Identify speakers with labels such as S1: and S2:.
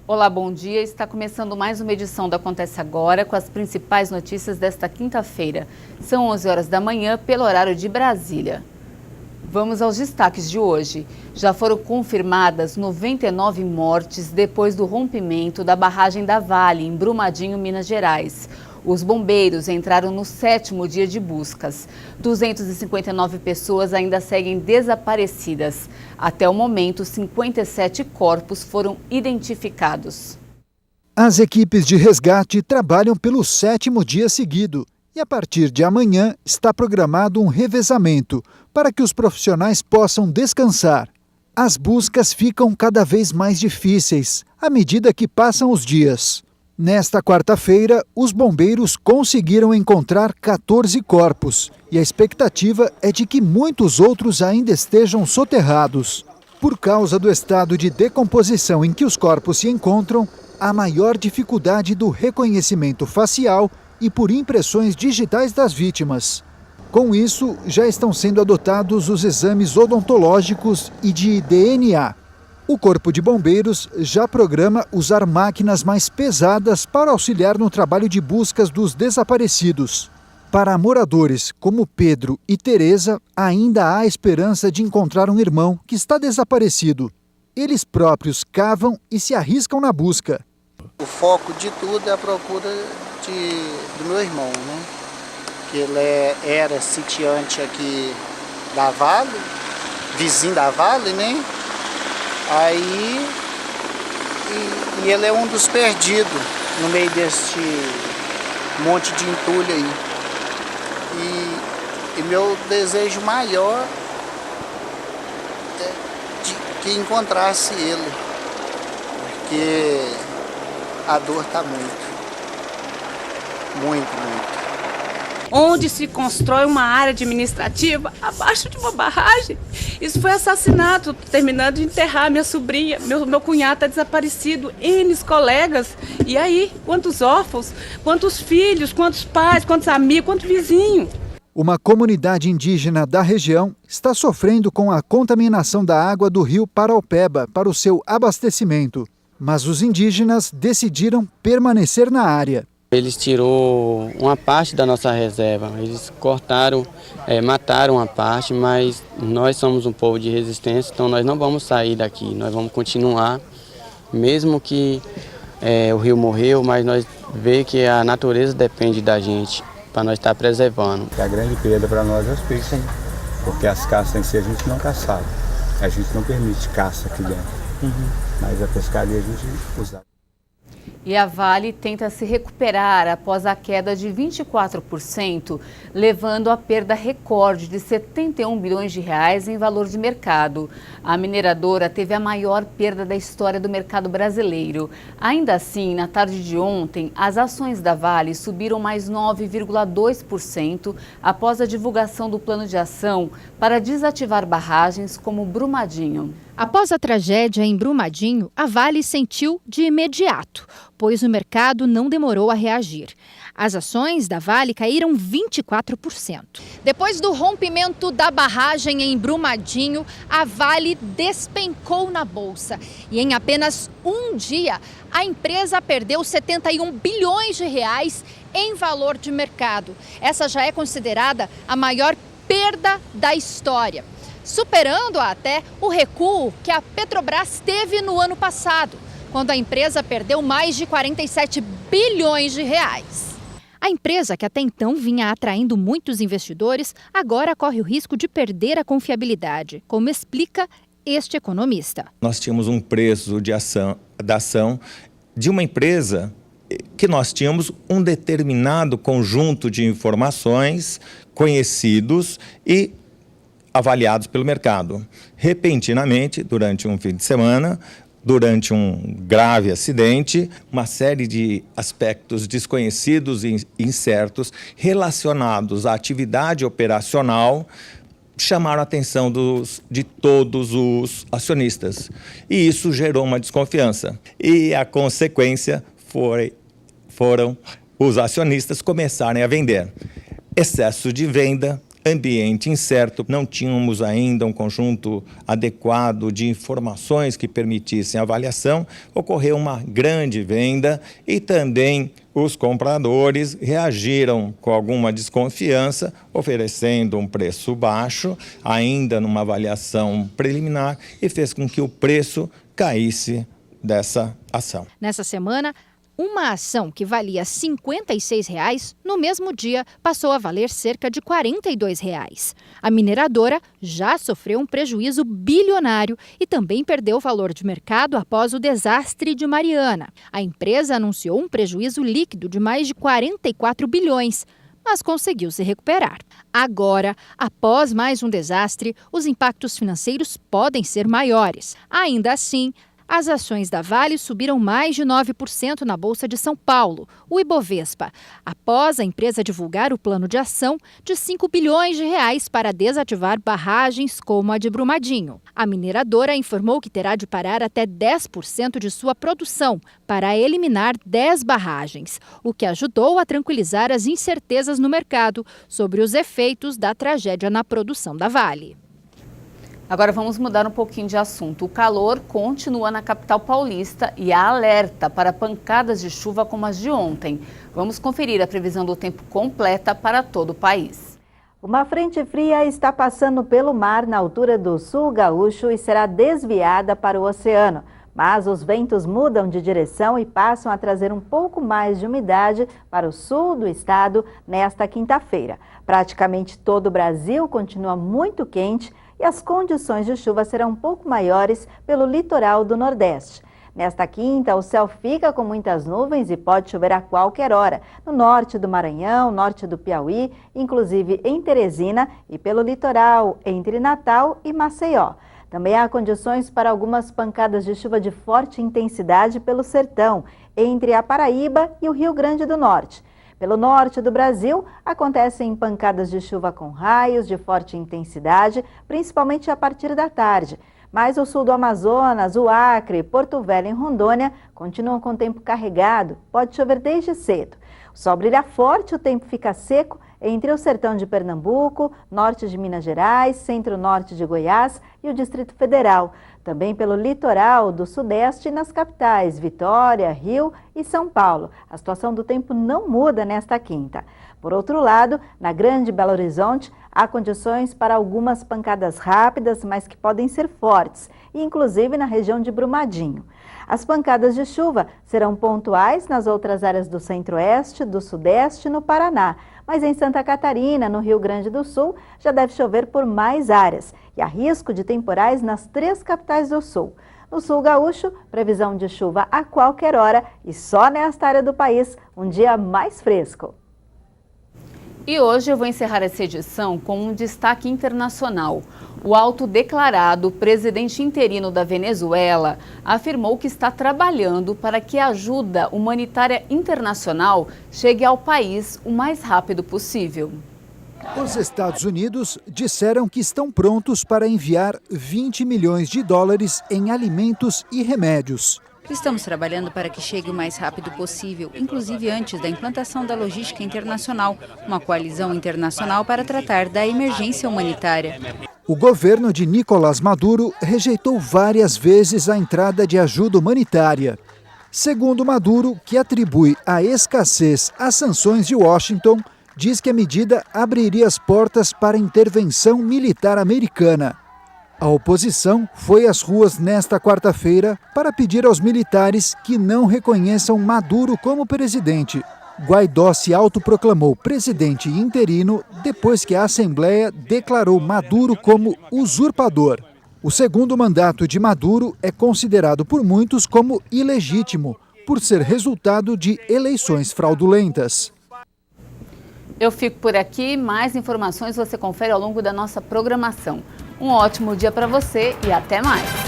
S1: Olá, bom dia. Está começando mais uma edição do Acontece Agora com as principais notícias desta quinta-feira. São 11 horas da manhã pelo horário de Brasília. Vamos aos destaques de hoje. Já foram confirmadas 99 mortes depois do rompimento da barragem da Vale, em Brumadinho, Minas Gerais. Os bombeiros entraram no 7º dia de buscas. 259 pessoas ainda seguem desaparecidas. Até o momento, 57 corpos foram identificados.
S2: As equipes de resgate trabalham pelo 7º dia seguido. E a partir de amanhã está programado um revezamento para que os profissionais possam descansar. As buscas ficam cada vez mais difíceis à medida que passam os dias. Nesta quarta-feira, os bombeiros conseguiram encontrar 14 corpos e a expectativa é de que muitos outros ainda estejam soterrados. Por causa do estado de decomposição em que os corpos se encontram, há maior dificuldade do reconhecimento facial e por impressões digitais das vítimas. Com isso, já estão sendo adotados os exames odontológicos e de DNA. O Corpo de Bombeiros já programa usar máquinas mais pesadas para auxiliar no trabalho de buscas dos desaparecidos. Para moradores como Pedro e Teresa, ainda há esperança de encontrar um irmão que está desaparecido. Eles próprios cavam e se arriscam na busca.
S3: O foco de tudo é a procura do meu irmão, né? Que ele era sitiante aqui da Vale, vizinho da Vale, né? Aí, e ele é um dos perdidos no meio deste monte de entulho aí. E meu desejo maior é que encontrasse ele, porque a dor está muito.
S4: Onde se constrói uma área administrativa abaixo de uma barragem. Isso foi assassinato. Terminando de enterrar minha sobrinha, meu cunhado está desaparecido, N colegas. E aí, quantos órfãos, quantos filhos, quantos pais, quantos amigos, quantos vizinhos.
S2: Uma comunidade indígena da região está sofrendo com a contaminação da água do rio Paraopeba para o seu abastecimento. Mas os indígenas decidiram permanecer na área.
S5: Eles tirou uma parte da nossa reserva, eles cortaram, mataram uma parte, mas nós somos um povo de resistência, então nós não vamos sair daqui, nós vamos continuar, mesmo que o rio morreu, mas nós vemos que a natureza depende da gente, para nós estar preservando.
S6: A grande perda para nós é os peixes, porque as caças em si a gente não caçava, a gente não permite caça aqui dentro, mas a pescaria a gente usa.
S1: E a Vale tenta se recuperar após a queda de 24%, levando a perda recorde de 71 bilhões de reais em valor de mercado. A mineradora teve a maior perda da história do mercado brasileiro. Ainda assim, na tarde de ontem, as ações da Vale subiram mais 9,2% após a divulgação do plano de ação para desativar barragens como Brumadinho.
S7: Após a tragédia em Brumadinho, a Vale sentiu de imediato, pois o mercado não demorou a reagir. As ações da Vale caíram 24%. Depois do rompimento da barragem em Brumadinho, a Vale despencou na bolsa. E em apenas um dia, a empresa perdeu 71 bilhões de reais em valor de mercado. Essa já é considerada a maior perda da história, superando até o recuo que a Petrobras teve no ano passado, quando a empresa perdeu mais de 47 bilhões de reais. A empresa, que até então vinha atraindo muitos investidores, agora corre o risco de perder a confiabilidade, como explica este economista.
S8: Nós tínhamos um preço da ação de uma empresa que nós tínhamos um determinado conjunto de informações conhecidos e avaliados pelo mercado. Repentinamente, durante um fim de semana, durante um grave acidente, uma série de aspectos desconhecidos e incertos relacionados à atividade operacional chamaram a atenção de todos os acionistas. E isso gerou uma desconfiança. E a consequência foram os acionistas começarem a vender. Excesso de venda ambiente incerto, não tínhamos ainda um conjunto adequado de informações que permitissem avaliação, ocorreu uma grande venda e também os compradores reagiram com alguma desconfiança, oferecendo um preço baixo, ainda numa avaliação preliminar, e fez com que o preço caísse dessa ação.
S7: Nessa semana, uma ação que valia R$ 56,00, no mesmo dia passou a valer cerca de R$ 42,00. A mineradora já sofreu um prejuízo bilionário e também perdeu o valor de mercado após o desastre de Mariana. A empresa anunciou um prejuízo líquido de mais de 44 bilhões, mas conseguiu se recuperar. Agora, após mais um desastre, os impactos financeiros podem ser maiores. Ainda assim, as ações da Vale subiram mais de 9% na Bolsa de São Paulo, o Ibovespa, após a empresa divulgar o plano de ação de R$ 5 bilhões para desativar barragens como a de Brumadinho. A mineradora informou que terá de parar até 10% de sua produção para eliminar 10 barragens, o que ajudou a tranquilizar as incertezas no mercado sobre os efeitos da tragédia na produção da Vale.
S1: Agora vamos mudar um pouquinho de assunto. O calor continua na capital paulista e há alerta para pancadas de chuva como as de ontem. Vamos conferir a previsão do tempo completa para todo o país.
S9: Uma frente fria está passando pelo mar na altura do sul gaúcho e será desviada para o oceano. Mas os ventos mudam de direção e passam a trazer um pouco mais de umidade para o sul do estado nesta quinta-feira. Praticamente todo o Brasil continua muito quente e as condições de chuva serão um pouco maiores pelo litoral do Nordeste. Nesta quinta, o céu fica com muitas nuvens e pode chover a qualquer hora, no norte do Maranhão, norte do Piauí, inclusive em Teresina e pelo litoral entre Natal e Maceió. Também há condições para algumas pancadas de chuva de forte intensidade pelo sertão, entre a Paraíba e o Rio Grande do Norte. Pelo norte do Brasil, acontecem pancadas de chuva com raios de forte intensidade, principalmente a partir da tarde. Mas o sul do Amazonas, o Acre, Porto Velho e Rondônia continuam com tempo carregado, pode chover desde cedo. O sol brilha forte, o tempo fica seco entre o sertão de Pernambuco, norte de Minas Gerais, centro-norte de Goiás e o Distrito Federal. Também pelo litoral do Sudeste e nas capitais Vitória, Rio e São Paulo. A situação do tempo não muda nesta quinta. Por outro lado, na Grande Belo Horizonte, há condições para algumas pancadas rápidas, mas que podem ser fortes, inclusive na região de Brumadinho. As pancadas de chuva serão pontuais nas outras áreas do Centro-Oeste, do Sudeste e no Paraná. Mas em Santa Catarina, no Rio Grande do Sul, já deve chover por mais áreas. E há risco de temporais nas 3 capitais do Sul. No Sul Gaúcho, previsão de chuva a qualquer hora e só nesta área do país, um dia mais fresco.
S1: E hoje eu vou encerrar essa edição com um destaque internacional. O autodeclarado presidente interino da Venezuela afirmou que está trabalhando para que a ajuda humanitária internacional chegue ao país o mais rápido possível.
S2: Os Estados Unidos disseram que estão prontos para enviar 20 milhões de dólares em alimentos e remédios.
S10: Estamos trabalhando para que chegue o mais rápido possível, inclusive antes da implantação da logística internacional, uma coalizão internacional para tratar da emergência humanitária.
S2: O governo de Nicolás Maduro rejeitou várias vezes a entrada de ajuda humanitária. Segundo Maduro, que atribui a escassez às sanções de Washington, diz que a medida abriria as portas para a intervenção militar americana. A oposição foi às ruas nesta quarta-feira para pedir aos militares que não reconheçam Maduro como presidente. Guaidó se autoproclamou presidente interino depois que a Assembleia declarou Maduro como usurpador. O segundo mandato de Maduro é considerado por muitos como ilegítimo, por ser resultado de eleições fraudulentas.
S1: Eu fico por aqui, mais informações você confere ao longo da nossa programação. Um ótimo dia para você e até mais!